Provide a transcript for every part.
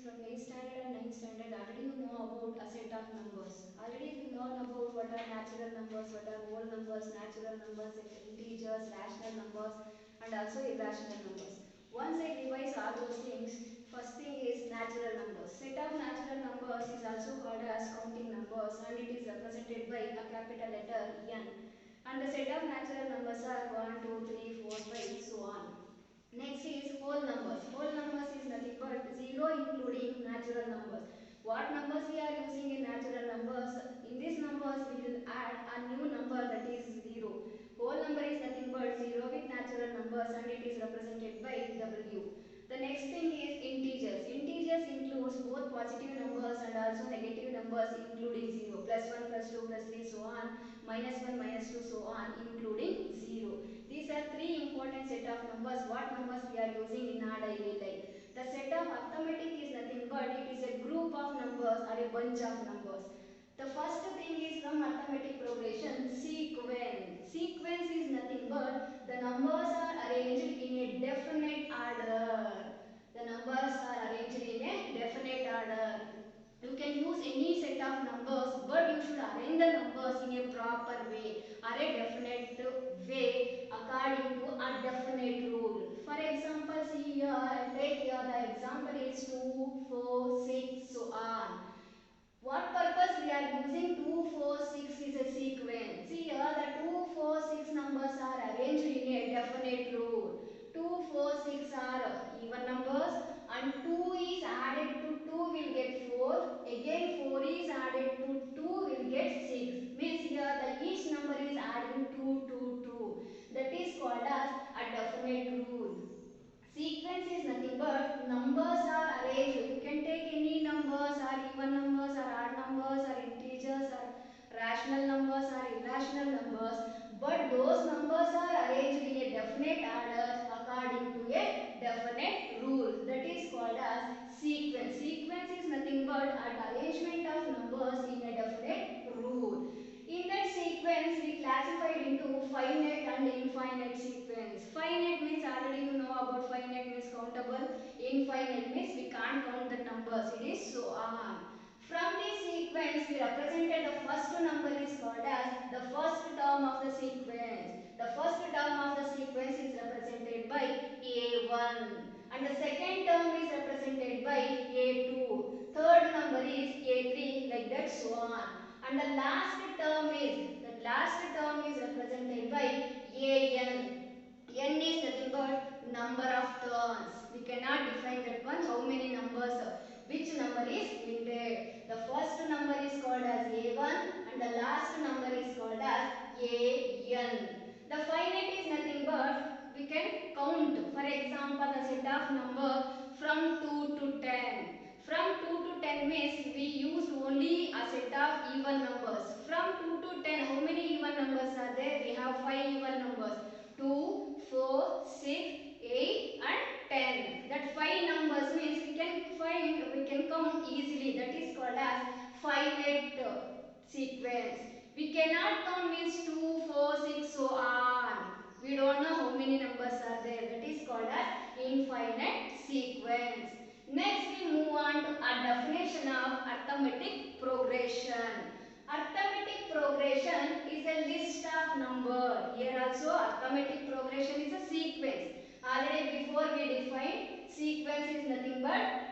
from 8th standard and 9th standard, already you know about a set of numbers. Already you learn about what are natural numbers, what are whole numbers, natural numbers, integers, rational numbers, and also irrational numbers. Once I revise all those things, first thing is natural numbers. Set of natural numbers is also called as counting numbers, and it is represented by a capital letter N. And the set of natural numbers are 1, 2, 3, 4, 5, so on. Next is whole numbers. Whole numbers is nothing but 0 including natural numbers. What numbers we are using in natural numbers? In these numbers we will add a new number, that is 0. Whole number is nothing but 0 with natural numbers, and it is represented by W. The next thing is integers. Integers includes both positive numbers and also negative numbers including 0. Plus 1, plus 2, plus 3, so on. Minus 1, minus 2, so on, including 0. These are three important set of numbers. What numbers we are using in our daily life? The set of arithmetic is nothing but it is a group of numbers or a bunch of numbers. The first thing is from arithmetic progression, sequence. Sequence is nothing but the numbers are arranged in a definite order. The numbers are arranged in a definite order. You can use any set of numbers, but you should arrange the numbers in a proper way or a definite way according to a definite rule. For example, see here, I take here the example is 2, 4, 6, so on. What purpose we are using 2, 4, 6 is a sequence. See here the 2, 4, 6 numbers are arranged in a definite rule. 2, 4, 6 are even numbers, and 2 is added to 2 will get 4. Again 4 is added to 2 will get 6. Means here the each number is adding 2 to 2. That is called as a definite rule. Sequence is nothing but numbers are arranged. You can take any numbers or even numbers or odd numbers or integers or rational numbers or irrational numbers, but those numbers are arranged in a definite order according to a definite rule. That is called as sequence. Sequence is nothing but an arrangement of numbers in a definite rule. In that sequence, we classified into finite and infinite sequence. Finite means already you know about finite means countable. Infinite means we can't count the numbers. It is so on. From this sequence, we represented the first number is called as the first term of the sequence. The first term of the sequence is represented by A1, and the second term is represented by A2. Third number is A3, like that, so on. And the last term is represented by An. N is nothing but number of turns. We cannot define that one. How many numbers? Which number is limited? The first number is called as A1 and the last number is called as An. The finite is nothing but we can count. For example, the set of number from 2 to 10. From 2 to 10 means we use only a set of even numbers. From 2 to 10, how many even numbers are there? We have 5 even numbers. 2, 4, 6, 8 and 10. That 5 numbers means we can count easily. That is called as finite sequence. We cannot count means 2, 4, 6, so on. We don't know how many numbers are there. That is called as infinite sequence. Next we move on to a definition of arithmetic progression. Arithmetic progression is a list of number. Here also arithmetic progression is a sequence. Already before we defined sequence is nothing but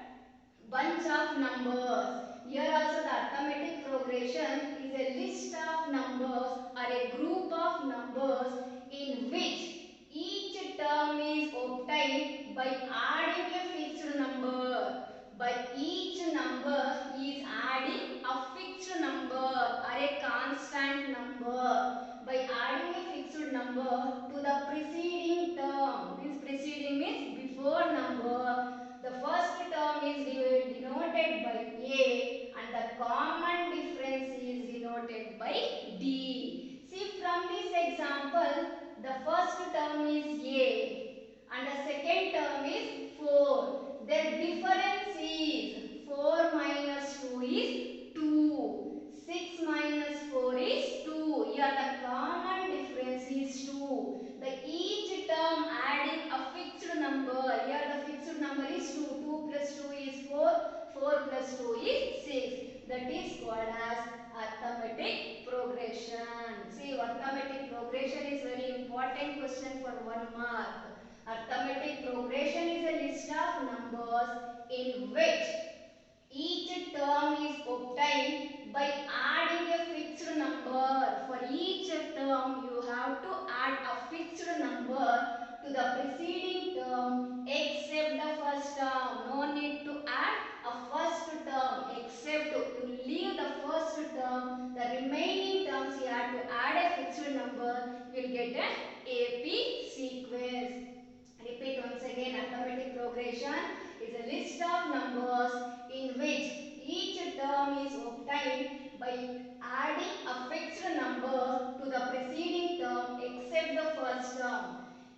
bunch of numbers. Here also the arithmetic progression is a list of numbers or a group of numbers in which each term is obtained by adding a fixed number. By each number is adding a fixed number or a constant number. By adding a fixed number to the preceding term. Means preceding means before number. The first term is denoted by A and the common difference is denoted by D. See from this example, the first term is A and the second term is 4. Their difference is 4 minus 2 is 2. 6 minus 4 is 2. Here the common difference is 2. The each term adding a fixed number. Here the fixed number is 2. 2 plus 2 is 4. progression is very important question for 1 mark. Arithmetic progression is a list of numbers in which each term is obtained by adding a fixed number. For each term, you have to add a fixed number to the preceding term except the first term. No need to add a first term except you leave the first term. The remaining terms you have to add a fixed number. You will get an AP sequence. Repeat once again. Arithmetic progression is a list of numbers in which each term is obtained by adding a fixed number to the preceding term except the first term.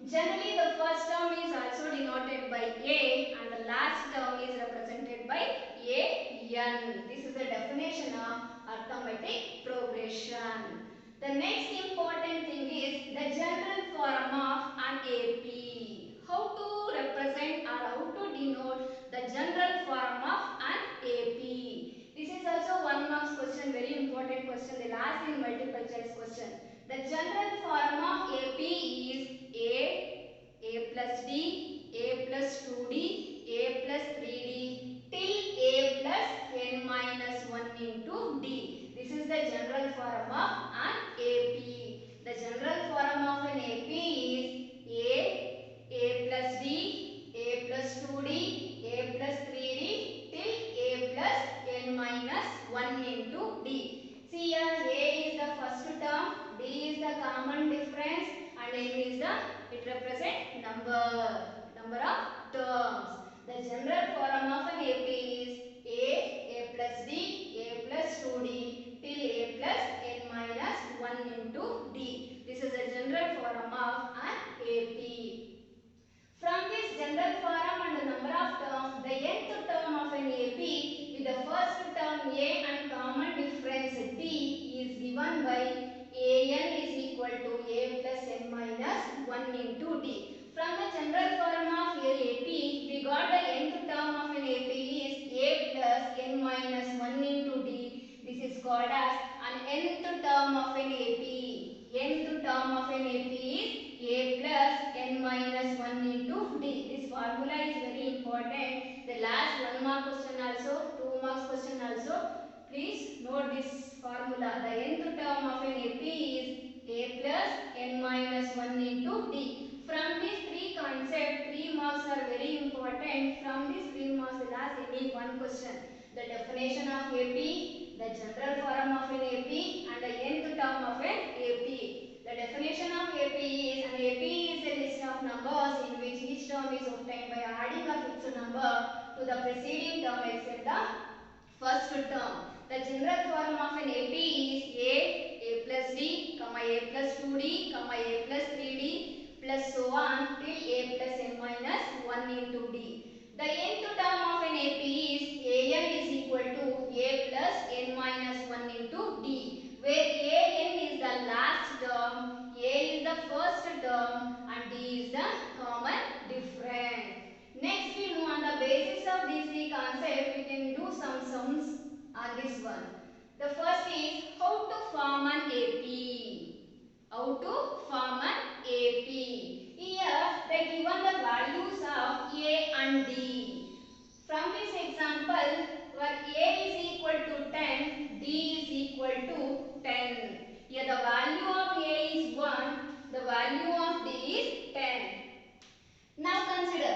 Generally, the first term is also denoted by A and the last term is represented by AN. This is the definition of arithmetic progression. The next important thing is the general form of an AP. How to represent or how to denote the general form of an AP. This is also 1 mark question, very important question. They'll ask in multiple choice question. The general form of AP is A plus D, A plus 2D, A plus 3D till A plus n minus 1 into D. This is the general form of an AP. The general form of an AP is A plus D, A plus 2D, A plus 3D till A plus n minus 1 into D. See here, A is the first term, D is the common difference and n is the, it represents number of terms. The general form of an AP is A plus D, A plus 2D till A plus n minus 1 into D. This is the general form of an AP. From this general form and the number of terms, the nth term of an AP with the first term A and common difference D is given by AN is equal to A plus n minus 1 into D. From the general form of AP, we got the nth term of an AP is A plus n minus 1 into D. This is called as an nth term of an AP. Nth term of an AP is A plus n minus 1 into D. This formula is very important. The last 1 mark question also, 2 marks question also. Please note this formula. The nth term of an AP is A plus n minus 1 into D. From these three concepts, 3 marks are very important. From these 3 marks, the last any one question. The definition of AP, the general form of an AP and the nth term of an AP. The definition of AP is an AP is a list of numbers in which each term is obtained by adding a fixed number to the preceding term except the first term. The general form of an AP is A plus D, A plus 2D, A plus 3D plus so on till A plus n minus 1 into D. The nth term of an AP is AN is equal to A plus n minus 1 into D, where AN is the last term, A is the first term and D is the common difference. Next we move on the basis of these three concepts, we can do some sums on this one. The first is how to form an AP. How to form an AP. Here they given the values of A and D. From this example, where A is equal to 10, D is equal to 10. Here the value of A is 1, the value of D is 10. Now consider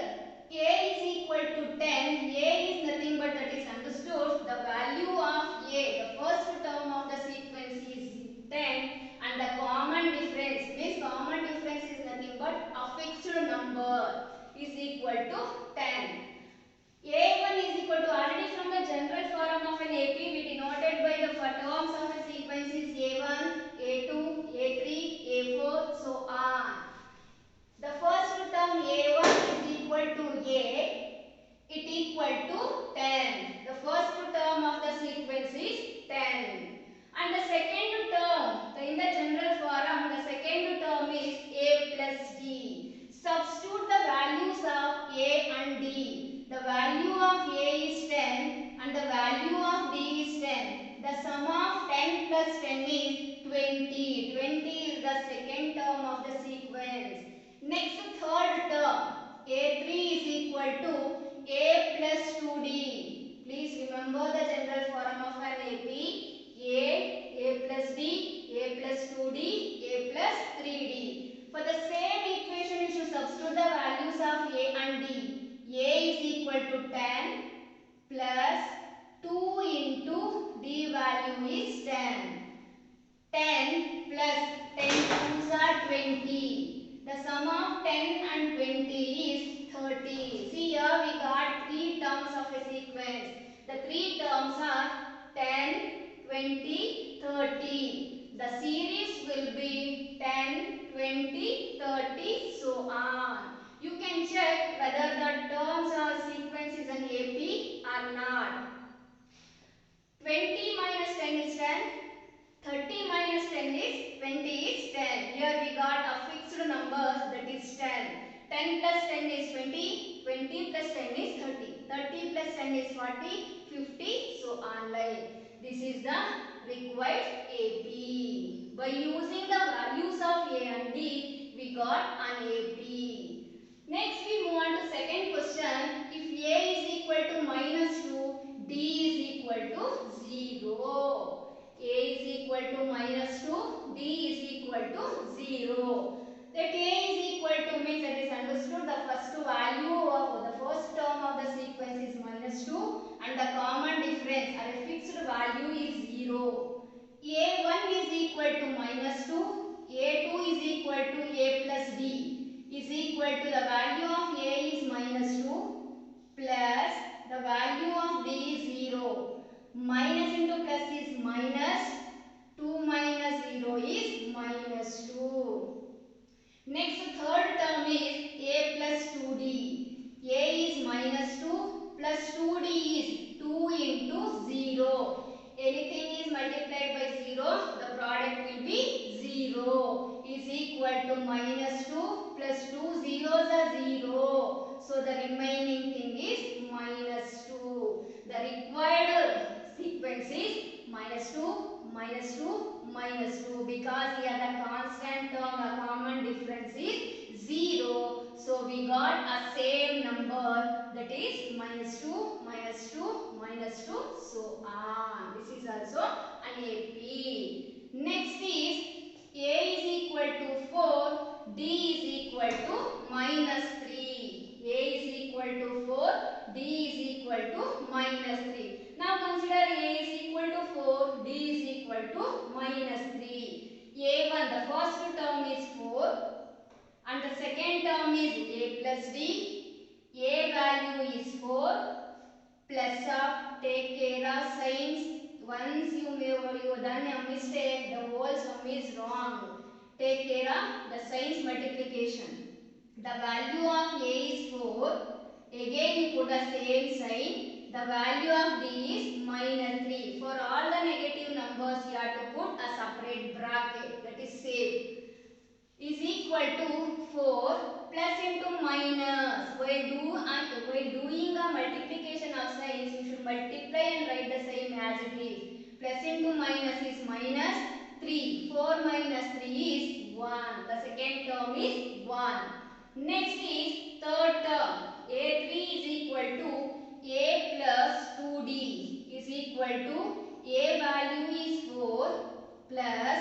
A is equal to 10. A is nothing but that is understood. The value of A, the first term of the sequence is 10 and the common difference means common difference is nothing but a fixed number is equal to 10. A1 is equal to already from the general form of an AP we denoted by the terms of a sequence is A1, A2, A3, A4 so on. The first term A1 is equal to A, it equal to 10. The first term of the sequence is 10. And the second term, in the general form, the second term is A plus D. Substitute the values of A and D. The value of A is 10 and the value of D is 10. The sum of 10 plus 10 is is 20. 20 is the second term of the sequence. Next third term, A3 is equal to A plus 2D. Please remember the general form of an AP. A plus D, A plus 2D, A plus 3D. For the same equation, you should substitute the values of A and D. A is equal to 10 plus 2 into D value is 10. 10 plus 10 twos are 20. The sum of 10 and 20 is 30. See here we got three terms of a sequence. The three terms are 10, 20, 30. The series will be 10, 20, 30, so on. You can check whether the terms or sequence is an AP or not. 20 minus 10 is 10. 30 minus 10 is 20 is 10. Here we got a fixed number, that is 10. 10 plus 10 is 20. 20 plus 10 is 30. 30 plus 10 is 40. 50. So on like. This is the required AP. By using the values of A and D, we got an AP. Next we move on to second question. If A is equal to minus 2, D is equal to 0. A is equal to minus 2, D is equal to 0. That A is equal to means that is understood the first value of the first term of the sequence is minus 2 and the common difference or a fixed value is 0. A1 is equal to minus 2, A2 is equal to A plus D is equal to the value of A is minus 2 plus the value of D is 0. Minus into plus is minus. 2 minus 0 is minus 2. Next third term is A plus 2D. A is minus 2 plus 2D is 2 into 0. Anything is multiplied by 0, the product will be 0 is equal to minus 2 plus 2 zeros are 0. So the remaining thing is minus 2. The required sequence is minus 2, minus 2, minus 2 because here the constant term, the common difference is 0. So we got a same number, that is minus 2, minus 2, minus 2, so on. This is also an AP. Next is A is equal to 4, D is equal to minus 3. A is equal to 4, D is equal to minus 3. Now consider A is equal to 4, D is equal to minus 3. A1, the first term is 4 and the second term is A plus D. A value is 4 plus of, take care of signs. Once you done a mistake, the whole sum is wrong. Take care of the signs multiplication. The value of A is 4. Again you put the same sign. The value of D is minus 3. For all the negative numbers you have to put a separate bracket, that is same. Is equal to 4 plus into minus. While doing a multiplication of signs, you should multiply and write the same as it is. Plus into minus is minus 3. 4 minus 3 is 1. The second term is 1. Next is third term. A3 is equal to A plus 2D is equal to A value is 4 plus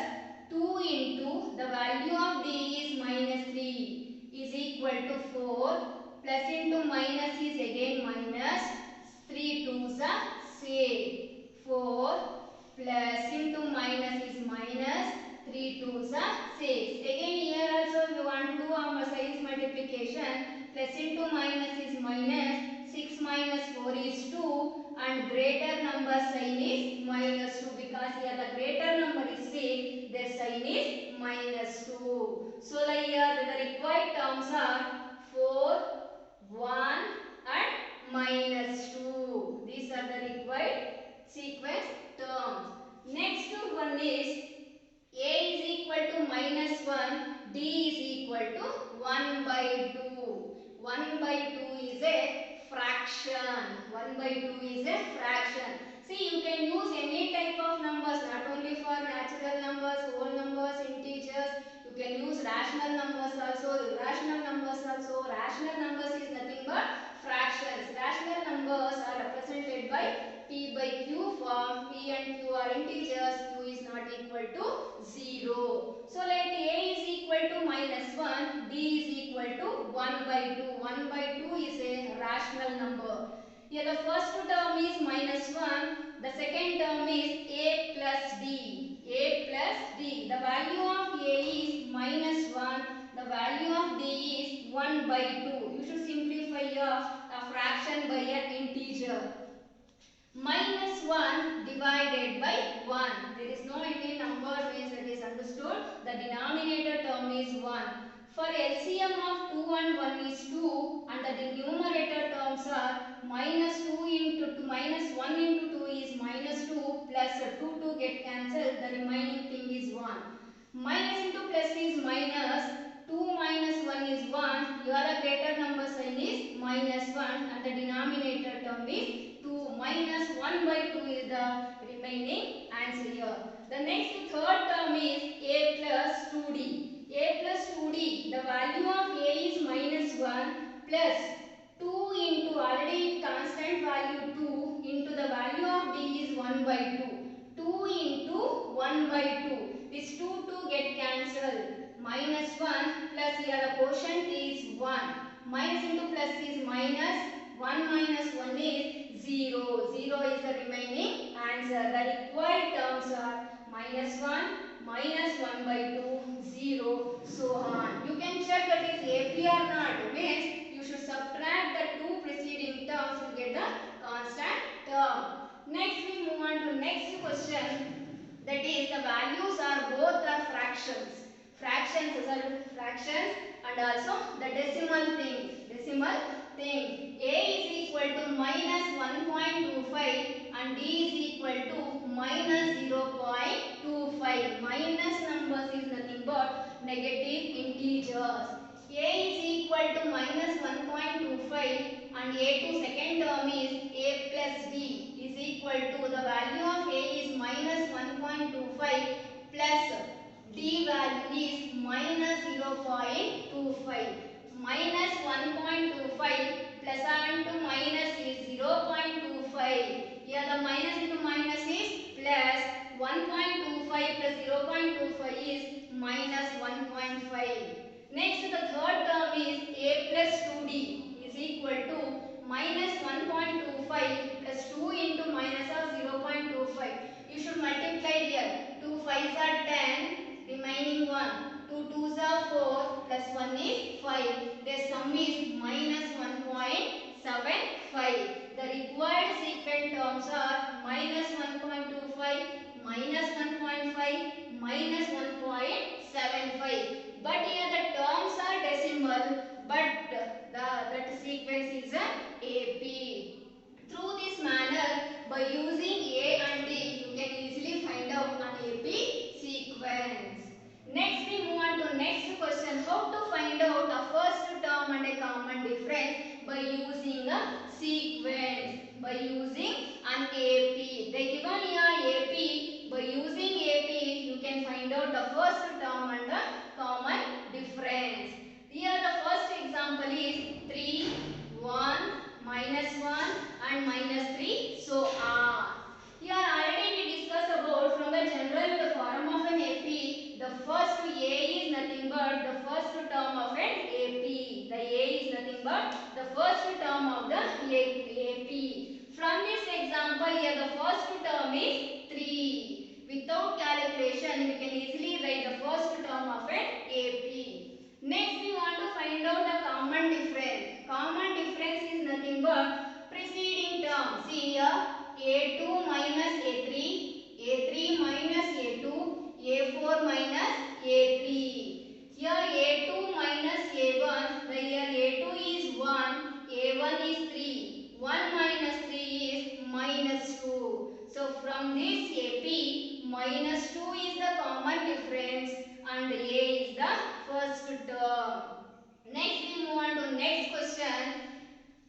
2 into the value of D is minus 3 is equal to 4 plus into minus is again minus 3 2s are same. 4 plus into minus is minus 3 2s are 6. Again here also we want to do our size multiplication. Plus into minus is minus. 6 minus 4 is 2 and greater number sign is minus 2 because here the greater number is 6, their sign is minus 2. So here the required terms are 4, 1 and minus 2. These are the required sequence terms. Next one is A is equal to minus 1, D is equal to 1 by 2. 1 by 2 is a fraction. 1 by 2 is a fraction. See, you can use any type of numbers, not only for natural numbers, whole numbers, integers. You can use rational numbers also, irrational numbers also. Rational numbers is nothing but fractions. Rational numbers are represented by p by q form. P and q are integers. Q is not equal to 0. So let a is equal to -1, b is equal to 1 by 2. 1 by 2 is a rational number. Here the first term is -1. The second term is a plus d. A plus d. The value of a is -1. The value of d is 1 by 2. You should simplify a fraction by an integer. -1 divided by 1. There is no any number means that is understood. The denominator term is 1. For LCM of 2 and 1 is 2 and the numerator terms are -2 into 2, -1 into 2 is -2 plus 2 get cancelled. The remaining thing is 1. Minus into plus is minus. 2 minus 1 is 1. Here the greater number sign is -1 and the denominator term is 2. Minus 1 by 2 is the remaining answer here. The next third term is a plus 2d. A plus 2d. The value of a is -1 plus 2 into already constant value 2 into the value of d is 1 by 2. 2 into 1 by 2. This 2 get cancelled. -1 plus here the quotient is 1. Minus into plus is minus. 1 minus 1 is 0. 0 is the remaining answer. The required terms are -1, -1 by 2, 0, so on. You can check that is AP or not. Means you should subtract the two preceding terms to get the constant term. Next we move on to next question. That is the values are both are fractions. Fractions are fractions and also the decimal thing. Decimal thing. A is equal to -1.25 and D is equal to -0.25. Minus numbers is nothing but negative integers. A is equal to -1.25 and A2 second term is A plus D is equal to the value of A is -1.25 plus D value is -0.25. -1.25 plus and to minus is 0.25. Here the minus into minus is plus. 1.25 plus 0.25 is -1.5. Next the third term is A plus 2D is equal to -1.25 plus 2 into minus of 0.25. You should multiply here. 2 5s are 10, remaining 1. 2 2s are 4 plus 1 is 5. The sum is -1.75. The required sequent terms are -1.25, -1.5, -1.75. But here the terms are decimal, but that sequence is an AP. Through this manner, by using A and D, you can easily find out an AP sequence. Next we move on to next question. How to find out a first term and a common difference by using a sequence. By using an AP. They given here AP. By using AP, you can find out the first term and the common difference. Here the first example is 3, 1, -1 and -3, so on. Here already we discussed about from the general form of an AP. The first A is nothing but the first term of an AP. The A is nothing but the first term of the AP. From this example here the first term is 3. Without calculation we can easily write the first term of an AP. Next we want to find out the common difference. Common difference is nothing but preceding term. See here A2 minus A3, A3 minus A2, A4 minus A3. Here A2 minus A1, here A2 is 1, A1 is 3. 1 minus 3 is -2. So from this AP, -2 is the common difference and A is the first term. Next we move on to next question.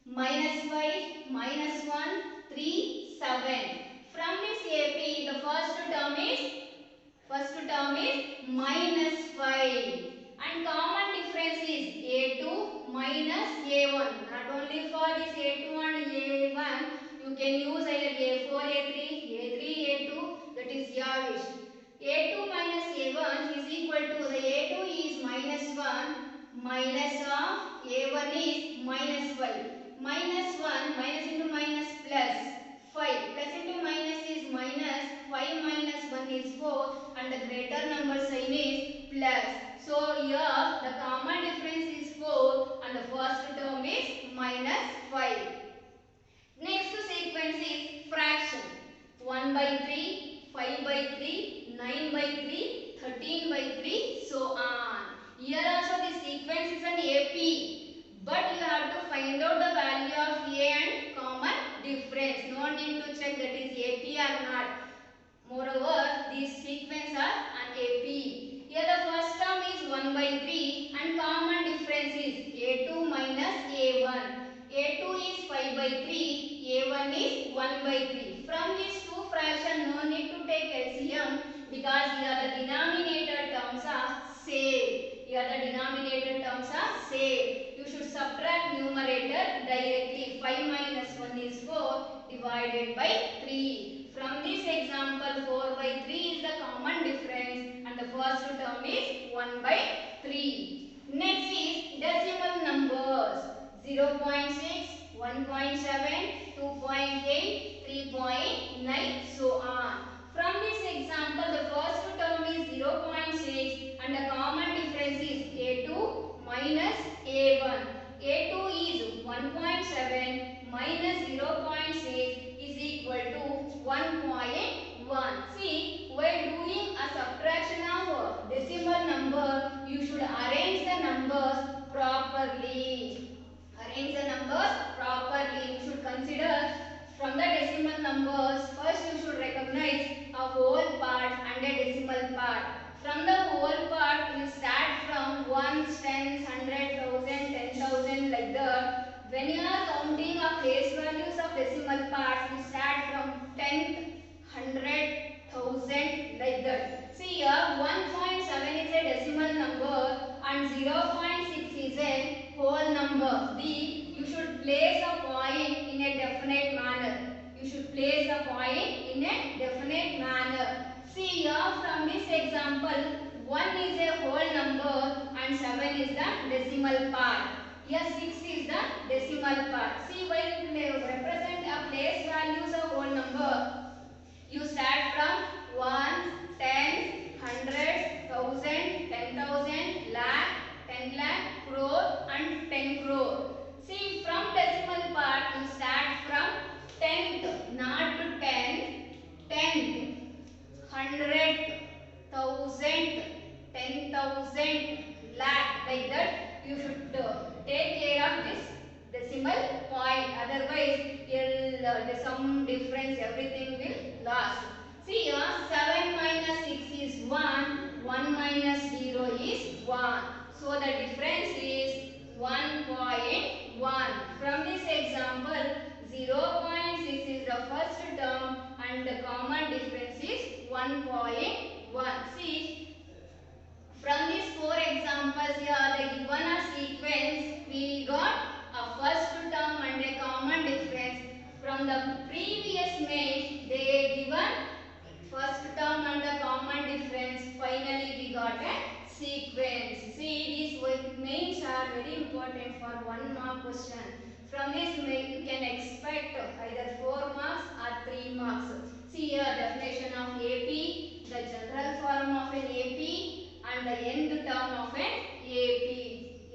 -5, -1, 3, 7. From this AP, the first term is minus 5, and common difference is A2 minus A1. Not only for this A2 and A1, you can use either A4, A3, A2, that is your wish. A2 minus A1 is equal to, the A2 is minus 1, minus of A1 is minus 5. Minus 1, minus into minus plus 5. Plus into minus is minus, 5 minus 1 is 4, and the greater number sign is plus. So here the common difference is 4 and the first term is minus 5. Next sequence is fraction. 1 by 3, 5 by 3, 9 by 3, 13 by 3, so on. Here also the sequence is an AP, but you have to find out the value of A and common difference. No need to check that is AP or not. Moreover, these sequence are an AP. Here the first term is 1 by 3 and common difference is A2 minus A1. A2 is 5 by 3, A1 is 1 by 3. From these two fractions, no need to take LCM because here the denominator terms are same. Here the denominator terms are same. You should subtract numerator directly. 5 minus 1 is 4 divided by 3. From this example, 4 by 3 is the common difference and the first term is 1 by 3. Next is decimal numbers. 0.6, 1.7, 2.8, 3.9, so on. From this example, the first term is 0.6 and the common difference is A2 minus A1. A2 is 1.7 minus 0.6 is equal to 1.1. See, while doing a subtraction of decimal number, you should arrange the numbers properly. Arrange the numbers properly. You should consider from the decimal numbers, first you should recognize a whole part and a decimal part. From the whole part, you start from ones, tens, 100, 1000, 10,000 like that. When you are counting a place values of decimal parts, you start from 10th, 100, 1000 like that. See here, 1.7 is a decimal number and 0.6 is a whole number. You should place a point in a definite manner. You should place a point in a definite manner. See here, from this example, 1 is a whole number and 7 is the decimal part. Here 6 is the decimal part. See, when you represent a place values of whole number, you start from 1, 10, 100, 1000, 10,000, lakh, 10 lakh, crore and 10 crore. See, from decimal part, you start from 10th, not 10th, 10th, 100th, 1000th, 10,000, lakh, like that. You should take care of this decimal point. Otherwise, some difference, everything will lost. See here, 7 minus 6 is 1, 1 minus 0 is 1. So the difference is 1.1. From this example, 0.6 is the first term and the common difference is 1.1. See, from these four examples here, they given a sequence. We got a first term and a common difference. From the previous main, they given first term and the common difference. Finally, we got a sequence. See, these mains are very important for 1 mark question. From this main, you can expect either 4 marks or 3 marks. See here, definition of AP, the general form of an AP, and the end term of an AP.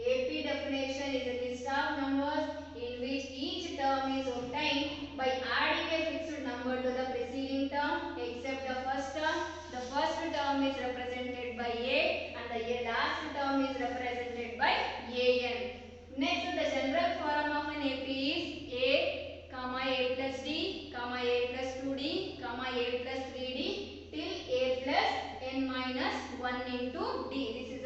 AP definition is a list of numbers in which each term is obtained by adding a fixed number to the preceding term except the first term. The first term is represented by A and the last term is represented by AN. Next, the general form of an AP is A, A plus D, A plus 2D, A plus 3D till A plus n minus 1 into D. This is